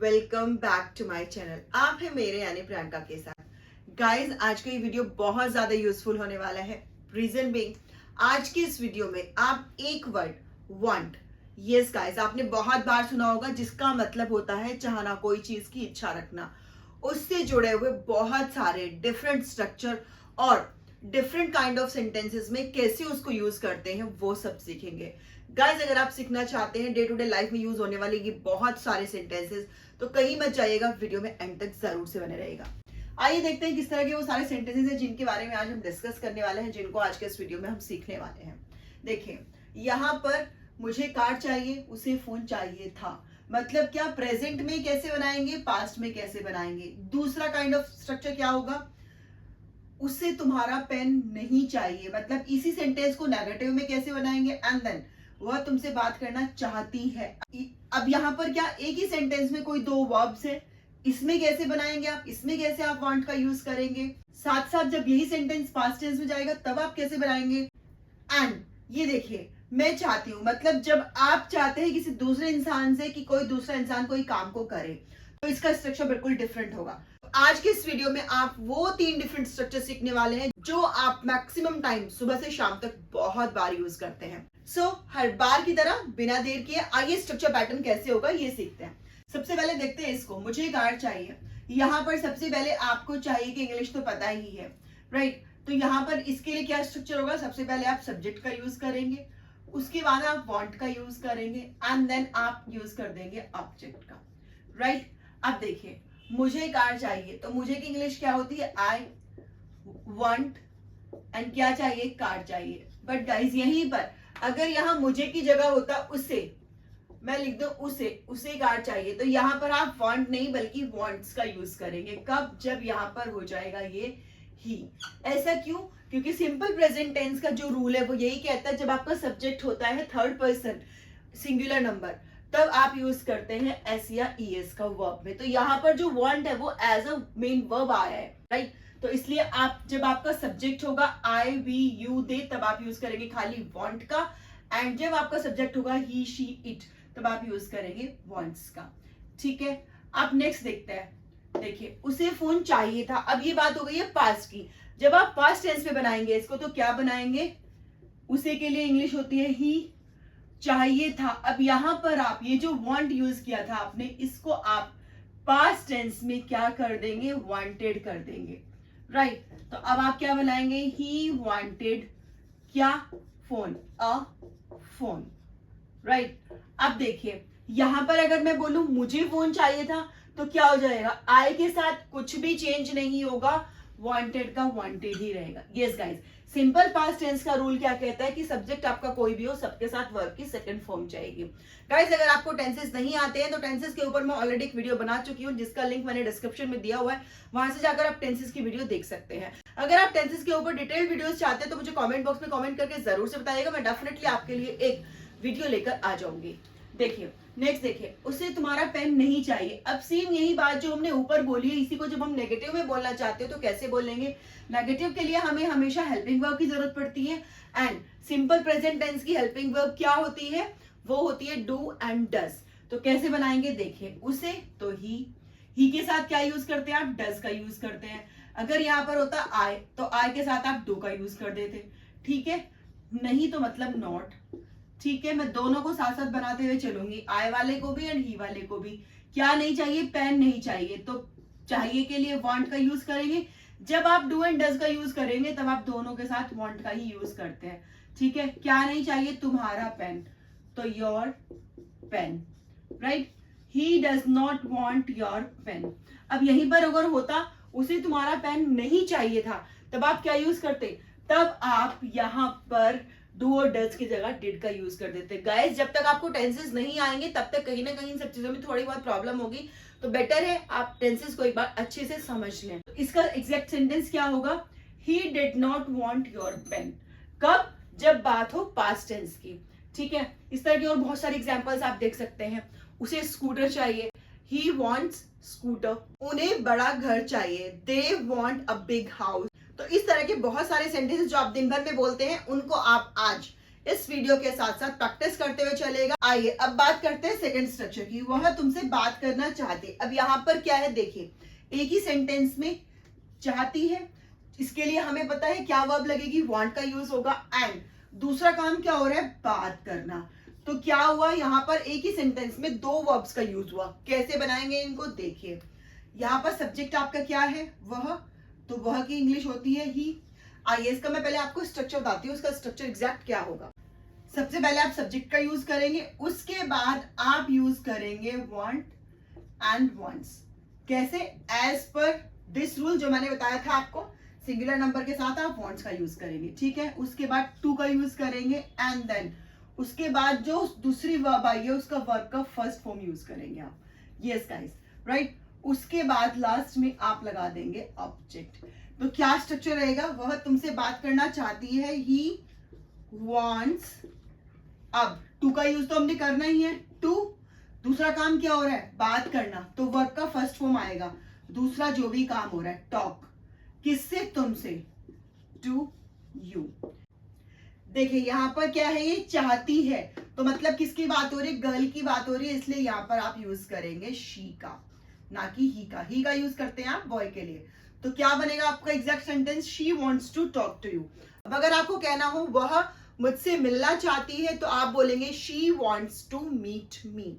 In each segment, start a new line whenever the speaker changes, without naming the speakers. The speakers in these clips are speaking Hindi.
Welcome back to my channel. आप है मेरे यानी प्रियंका के साथ। गाइस, आज का ये वीडियो बहुत ज्यादा यूजफुल होने वाला है। रीजन बीइंग, आज के इस वीडियो में आप एक वर्ड वांट, यस गाइस, आपने बहुत बार सुना होगा, जिसका मतलब होता है चाहना, कोई चीज की इच्छा रखना। उससे जुड़े हुए बहुत सारे डिफरेंट स्ट्रक्चर और डिफरेंट काइंड ऑफ सेंटेंसेस में कैसे उसको यूज करते हैं वो सब सीखेंगे। गाइस, अगर आप सीखना चाहते हैं डे टू डे लाइफ में यूज होने वाले ये बहुत सारे सेंटेंसेस, तो कहीं मत जाइएगा, वीडियो में एंड तक जरूर से बने रहेगा। आइए देखते हैं किस तरह के वो सारे सेंटेंसेस हैं जिनके बारे में आज हम डिस्कस करने वाले हैं, जिनको आज के इस वीडियो में हम सीखने वाले हैं। देखिए, यहाँ पर मुझे कार चाहिए, उसे फोन चाहिए था। मतलब क्या, प्रेजेंट में कैसे बनाएंगे, पास्ट में कैसे बनाएंगे। दूसरा काइंड ऑफ स्ट्रक्चर क्या होगा, उससे तुम्हारा पेन नहीं चाहिए। मतलब इसी सेंटेंस को नेगेटिव में कैसे बनाएंगे, एंड देन वह तुमसे बात करना चाहती है। अब यहाँ पर क्या, एक ही सेंटेंस में कोई दो वर्ब्स है, इसमें कैसे बनाएंगे आप, इसमें कैसे आप वांट का यूज करेंगे। साथ साथ जब यही सेंटेंस पास्ट टेंस में जाएगा तब आप कैसे बनाएंगे। एंड ये देखिए, मैं चाहती हूं, मतलब जब आप चाहते हैं किसी दूसरे इंसान से कि कोई दूसरा इंसान कोई काम को करे, तो इसका स्ट्रक्चर बिल्कुल डिफरेंट होगा। आज के इस वीडियो में आप वो 3 डिफरेंट स्ट्रक्चर सीखने वाले हैं जो आप मैक्सिमम टाइम सुबह से शाम तक बहुत बार यूज करते हैं। हर बार की तरह बिना देर किए आइए स्ट्रक्चर पैटर्न कैसे होगा ये सीखते हैं। सबसे पहले देखते हैं इसको, मुझे कार चाहिए। यहाँ पर सबसे पहले आपको चाहिए कि इंग्लिश तो पता ही है, राइट। तो यहाँ पर इसके लिए क्या स्ट्रक्चर होगा, सबसे पहले आप सब्जेक्ट का यूज करेंगे, उसके बाद आप वांट का यूज करेंगे, एंड देन आप यूज कर देंगे ऑब्जेक्ट का, राइट। अब देखिए, मुझे कार चाहिए, तो मुझे की इंग्लिश क्या होती है, आई वांट, एंड क्या चाहिए, कार चाहिए। बट गाइस, यहीं पर अगर यहाँ मुझे की जगह होता उसे, मैं लिख दूं उसे कार चाहिए, तो यहाँ पर आप वांट नहीं बल्कि वांट्स का यूज करेंगे। कब, जब यहाँ पर हो जाएगा ये ही। ऐसा क्यों, क्योंकि सिंपल प्रेजेंट टेंस का जो रूल है वो यही कहता है, जब आपका सब्जेक्ट होता है थर्ड पर्सन सिंगुलर नंबर, तब आप यूज करते हैं एस या ईएस का वर्ब में। तो यहाँ पर जो वांट है वो एज अ मेन वर्ब आया है, राइट। तो इसलिए आप, जब आपका सब्जेक्ट होगा आई वी यू दे, तब आप यूज करेंगे खाली वांट का, एंड जब आपका सब्जेक्ट होगा ही शी इट, तब आप यूज करेंगे वांट्स का। ठीक है, आप नेक्स्ट देखते हैं। देखिए, उसे फोन चाहिए था। अब ये बात हो गई है पास्ट की। जब आप पास्ट टेंस में बनाएंगे इसको, तो क्या बनाएंगे, उसे के लिए इंग्लिश होती है ही, चाहिए था। अब यहां पर आप ये जो वांट यूज किया था आपने, इसको आप पास्ट टेंस में क्या कर देंगे, वांटेड कर देंगे, राइट। तो अब आप क्या बनाएंगे, ही वांटेड क्या, फोन, अ फोन, राइट। अब देखिए, यहां पर अगर मैं बोलूं मुझे फोन चाहिए था, तो क्या हो जाएगा, आई के साथ कुछ भी चेंज नहीं होगा, वांटेड का वांटेड ही रहेगा। Yes guys, simple past tense का रूल क्या कहता है कि सब्जेक्ट आपका कोई भी हो, सबके साथ वर्ब की सेकंड फॉर्म जाएगी। गाइस, अगर आपको टेंसेस नहीं आते हैं तो टेंसेस के ऊपर मैं ऑलरेडी एक वीडियो बना चुकी हूं, जिसका लिंक मैंने डिस्क्रिप्शन में दिया हुआ है, वहां से जाकर आप टेंसेस की वीडियो देख सकते हैं। अगर आप टेंसेस के ऊपर डिटेल्ड वीडियोस चाहते हैं तो मुझे कमेंट बॉक्स में कमेंट करके जरूर से बताइएगा, मैं डेफिनेटली आपके लिए एक वीडियो लेकर आ जाऊंगी। देखिए, नेक्स्ट देखिए, उसे तुम्हारा पेन नहीं चाहिए। अब सेम यही बात जो हमने ऊपर बोली है, इसी को जब हम नेगेटिव में बोलना चाहते हो तो कैसे बोलेंगे। नेगेटिव के लिए हमें हमेशा हेल्पिंग वर्ब की जरूरत पड़ती है, एंड सिंपल प्रेजेंट टेंस की हेल्पिंग वर्ब क्या होती है, वो होती है डू एंड डज। तो कैसे बनाएंगे, देखिए, उसे तो ही के साथ क्या यूज करते हैं आप, डज का यूज करते हैं। अगर यहाँ पर होता आई, तो आई के साथ आप डू का यूज कर देते, ठीक है। नहीं तो मतलब नॉट, ठीक है। मैं दोनों को साथ साथ बनाते हुए चलूंगी, आई वाले को भी एंड ही वाले को भी। क्या नहीं चाहिए, पेन नहीं चाहिए, तो चाहिए के लिए वांट का यूज करेंगे। जब आप डू एंड डज का यूज करेंगे तब आप दोनों के साथ वांट का ही यूज करते हैं, ठीक है। क्या नहीं चाहिए, तुम्हारा पेन, तो your pen, right. He does not want your pen. अब यहीं पर अगर होता उसे तुम्हारा पेन नहीं चाहिए था, तब आप क्या यूज करते, तब आप यहां पर डू और डज की जगह डिड का यूज कर देते। गाइस, जब तक आपको टेंसेस नहीं आएंगे तब तक कहीं ना कहीं इन सब चीजों में थोड़ी बहुत प्रॉब्लम होगी, तो बेटर है आप टेंसेस को एक बार अच्छे से समझ लें। तो इसका एग्जैक्ट सेंटेंस क्या होगा, he did not want your pen. कब, जब बात हो पास्ट टेंस की, ठीक है। इस तरह की और बहुत सारी एग्जांपल्स आप देख सकते हैं। उसे स्कूटर चाहिए, ही वॉन्ट्स स्कूटर। उन्हें बड़ा घर चाहिए, they want a big house. तो इस तरह के बहुत सारे सेंटेंसेस जो आप दिन भर में बोलते हैं, उनको आप आज इस वीडियो के साथ साथ प्रैक्टिस करते हुए चलेगा। आइए अब बात करते हैं सेकंड स्ट्रक्चर की। वह तुमसे बात करना चाहती। अब यहाँ पर क्या है देखिए, एक ही सेंटेंस में चाहती है, इसके लिए हमें पता है क्या वर्ब लगेगी, वांट का यूज होगा। एंड दूसरा काम क्या हो रहा है, बात करना। तो क्या हुआ, यहाँ पर एक ही सेंटेंस में दो वर्ब्स का यूज हुआ। कैसे बनाएंगे इनको, देखिए यहाँ पर सब्जेक्ट आपका क्या है, वह, तो वह की इंग्लिश होती है ही। आइए इसका मैं पहले आपको स्ट्रक्चर बताती हूँ, उसका स्ट्रक्चर एग्जैक्ट क्या होगा। सबसे पहले आप सब्जेक्ट का यूज करेंगे, उसके बाद आप यूज करेंगे वांट एंड वांट्स। कैसे, एज पर दिस रूल जो मैंने बताया था आपको, सिंगुलर नंबर के साथ आप वांट्स का यूज करेंगे, ठीक है। उसके बाद टू का यूज करेंगे एंड देन उसके बाद जो दूसरी वर्ब आई है उसका वर्ब का फर्स्ट फॉर्म यूज करेंगे आप। Yes guys, right. उसके बाद लास्ट में आप लगा देंगे ऑब्जेक्ट। तो क्या स्ट्रक्चर रहेगा, वह तुमसे बात करना चाहती है, ही वांट्स। अब टू का यूज तो हमने करना ही है, टू, दूसरा काम क्या हो रहा है, बात करना, तो वर्ब का फर्स्ट फॉर्म आएगा। दूसरा जो भी काम हो रहा है, टॉक, किससे, तुमसे, टू यू। देखिए यहाँ पर क्या है, ये चाहती है, तो मतलब किसकी बात हो रही है, गर्ल की बात हो रही है, इसलिए यहाँ पर आप यूज करेंगे शी का, ना कि ही का। ही का यूज करते हैं आप बॉय के लिए। तो क्या बनेगा आपका exact sentence, she wants to talk to you. अब अगर आपको कहना हो वह मुझसे मिलना चाहती है, तो आप बोलेंगे she wants to meet me.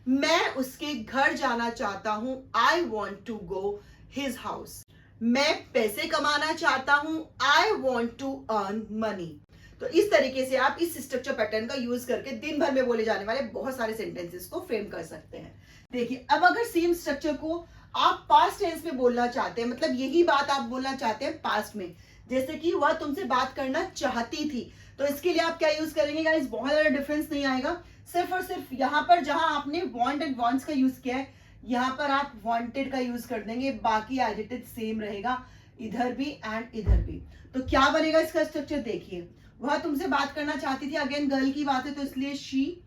मैं उसके घर जाना चाहता हूं, I want to go his house. मैं पैसे कमाना चाहता हूं, I want to earn money. तो इस तरीके से आप इस स्ट्रक्चर पैटर्न का यूज करके दिन भर में बोले जाने वाले बहुत सारे सेंटेंसेस को फ्रेम कर सकते हैं। देखिए अब अगर सेम स्ट्रक्चर को आप पास्ट टेंस में बोलना चाहते हैं, मतलब यही बात आप बोलना चाहते हैं पास्ट में, जैसे कि वह तुमसे बात करना चाहती थी, तो इसके लिए आप क्या यूज करेंगे गाइस, बहुत ज्यादा डिफरेंस नहीं आएगा। सिर्फ और सिर्फ यहाँ पर जहां आपने वांट एंड वांट्स का यूज किया है, यहाँ पर आप वांटेड का यूज कर देंगे, बाकी एडिटेड सेम रहेगा, इधर भी एंड इधर भी। तो क्या बनेगा इसका स्ट्रक्चर, देखिए वह तुमसे बात करना चाहती थी, अगेन गर्ल की बात है तो इसलिए शी,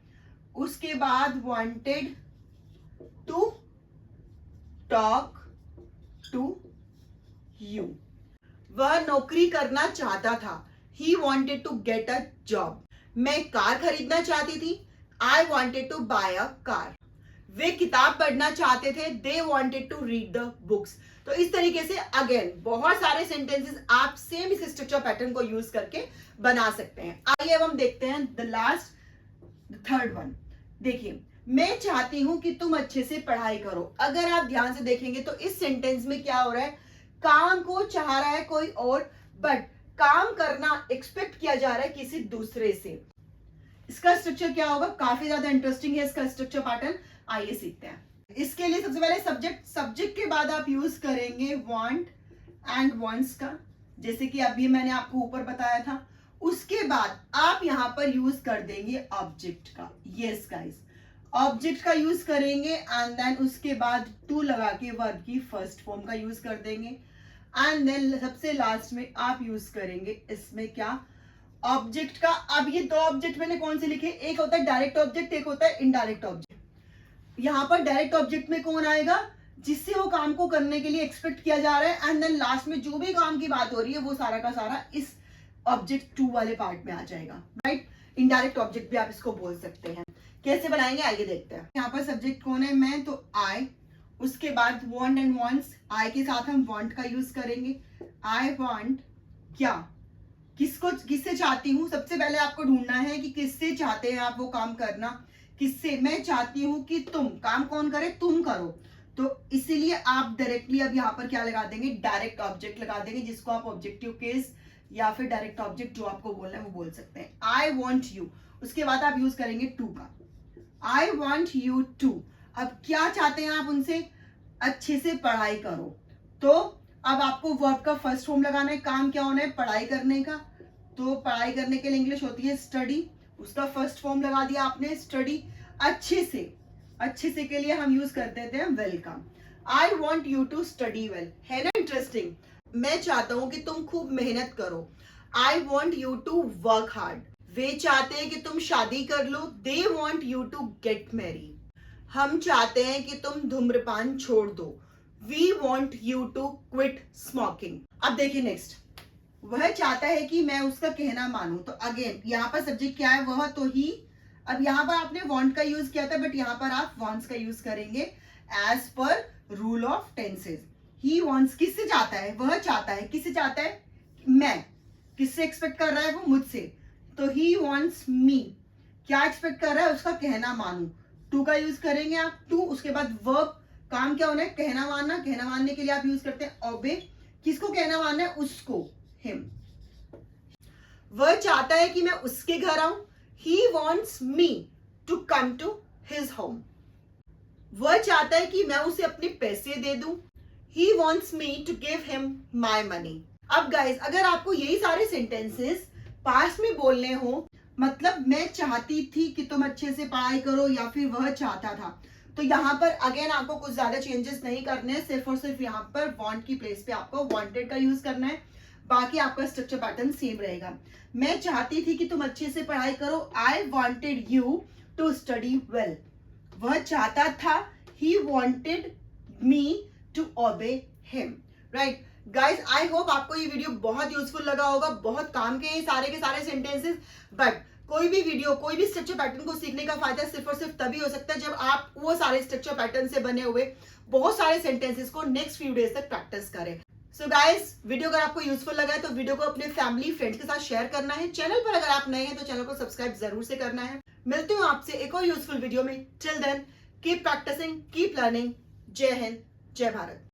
उसके बाद wanted to talk to you. वह नौकरी करना चाहता था, he wanted to get a job. मैं कार खरीदना चाहती थी, I wanted to buy a car. वे किताब पढ़ना चाहते थे, they wanted to read the books. तो इस तरीके से अगेन बहुत सारे सेंटेंसेस आप सेम इस स्ट्रक्चर पैटर्न को यूज करके बना सकते हैं। आइए अब हम देखते हैं द लास्ट थर्ड वन। देखिए मैं चाहती हूं कि तुम अच्छे से पढ़ाई करो। अगर आप ध्यान से देखेंगे तो इस सेंटेंस में क्या हो रहा है, काम को चाह रहा है कोई और, बट काम करना एक्सपेक्ट किया जा रहा है किसी दूसरे से। इसका स्ट्रक्चर क्या होगा, काफी ज्यादा इंटरेस्टिंग है इसका स्ट्रक्चर पैटर्न। आइए सीखते हैं। इसके लिए सबसे पहले सब्जेक्ट के बाद आप यूज करेंगे वांट एंड वांट्स का, जैसे कि अभी मैंने आपको ऊपर बताया था। उसके बाद आप यहां पर यूज कर देंगे ऑब्जेक्ट का। यस गाइस, ऑब्जेक्ट का यूज करेंगे एंड देन उसके बाद टू लगा के वर्ब की फर्स्ट फॉर्म का यूज कर देंगे एंड देन सबसे लास्ट में आप यूज करेंगे इसमें क्या, ऑब्जेक्ट का। अब ये दो ऑब्जेक्ट मैंने कौन से लिखे, एक होता है डायरेक्ट ऑब्जेक्ट, एक होता है इनडायरेक्ट ऑब्जेक्ट। यहां पर डायरेक्ट ऑब्जेक्ट में कौन आएगा, जिससे वो काम को करने के लिए एक्सपेक्ट किया जा रहा है, एंड देन लास्ट में जो भी काम की बात हो रही है वो सारा का सारा इस ऑब्जेक्ट टू वाले पार्ट में आ जाएगा, राइट। इनडायरेक्ट ऑब्जेक्ट भी आप इसको बोल सकते हैं। कैसे बनाएंगे आइए देखते हैं। यहाँ पर सब्जेक्ट कौन है, मैं, तो आई। उसके बाद वांट एंड वांट्स, आई के साथ हम वांट का यूज करेंगे। आई वांट क्या, किससे चाहती हूँ। सबसे पहले आपको ढूंढना है कि किससे चाहते हैं आप वो काम करना, किससे। मैं चाहती हूं कि तुम, काम कौन करे, तुम करो, तो इसीलिए आप डायरेक्टली अब यहाँ पर क्या लगा देंगे, डायरेक्ट ऑब्जेक्ट लगा देंगे, जिसको आप ऑब्जेक्टिव केस या फिर डायरेक्ट ऑब्जेक्ट जो आपको बोलना है वो बोल सकते हैं। आई वॉन्ट यू, उसके बाद आप यूज करेंगे टू का, आई वॉन्ट यू टू। अब क्या चाहते हैं आप उनसे, अच्छे से पढ़ाई करो। तो अब आपको वर्ब का फर्स्ट फॉर्म लगाना है, काम क्या होना है, पढ़ाई करने का। तो पढ़ाई करने के लिए इंग्लिश होती है स्टडी, उसका फर्स्ट फॉर्म लगा दिया आपने स्टडी। अच्छे से के लिए हम यूज कर देते हैं welcome. I want you to study well, है ना इंटरेस्टिंग। मैं चाहता हूं कि तुम खूब मेहनत करो, I want you to work hard. वे चाहते हैं कि तुम शादी कर लो, they want you to get marry. हम चाहते हैं कि तुम धूम्रपान छोड़ दो, we want you to quit smoking. अब देखिए नेक्स्ट, वह चाहता है कि मैं उसका कहना मानूं। तो अगेन यहाँ पर सब्जेक्ट क्या है, वह तो ही। अब यहाँ पर आपने वांट का यूज किया था, बट यहाँ पर आप वांट्स का यूज करेंगे as per rule of tenses. He wants किससे चाहता है, वह चाहता है, किससे चाहता है, मैं। किससे एक्सपेक्ट कर रहा है, वो मुझसे। तो ही वांट्स मी, क्या एक्सपेक्ट कर रहा है, उसका कहना मानूं। टू का यूज करेंगे आप, टू, उसके बाद वर्ब, काम क्या होना है, कहना मानना। कहना मानने के लिए आप यूज करते हैं ओबे। किसको कहना मानना है, उसको, हिम। वह चाहता है कि मैं उसके घर आऊं। He wants me to come to his home. वह चाहता है कि मैं उसे अपने पैसे दे दूं। He wants me to give him my money. अब गाइज, अगर आपको यही सारे सेंटेंसेस पास्ट में बोलने हो, मतलब मैं चाहती थी कि तुम अच्छे से पढ़ाई करो, या फिर वह चाहता था, तो यहाँ पर अगेन आपको कुछ ज्यादा चेंजेस नहीं करने हैं। सिर्फ और सिर्फ यहाँ पर वांट की प्लेस पे आपको वांटेड का यूज करना है। बाकी आपका स्ट्रक्चर पैटर्न सेम रहेगा। मैं चाहती थी कि तुम अच्छे से पढ़ाई करो। I wanted you to study well. वह चाहता था, he wanted me to obey him. Right guys, I hope आपको ये वीडियो बहुत यूजफुल लगा होगा। बहुत काम के सारे सेंटेंसेस। बट कोई भी वीडियो, कोई भी स्ट्रक्चर पैटर्न को सीखने का फायदा सिर्फ और सिर्फ तभी हो सकता है जब आप वो सारे स्ट्रक्चर पैटर्न से बने हुए बहुत सारे सेंटेंसेस को नेक्स्ट फ्यू डेज तक प्रैक्टिस करें। सो गाइस, वीडियो अगर आपको यूजफुल लगा है तो वीडियो को अपने फैमिली फ्रेंड्स के साथ शेयर करना है। चैनल पर अगर आप नए हैं तो चैनल को सब्सक्राइब जरूर से करना है। मिलती हूँ आपसे एक और यूजफुल वीडियो में। Till then keep practising, keep learning. जय हिंद, जय भारत।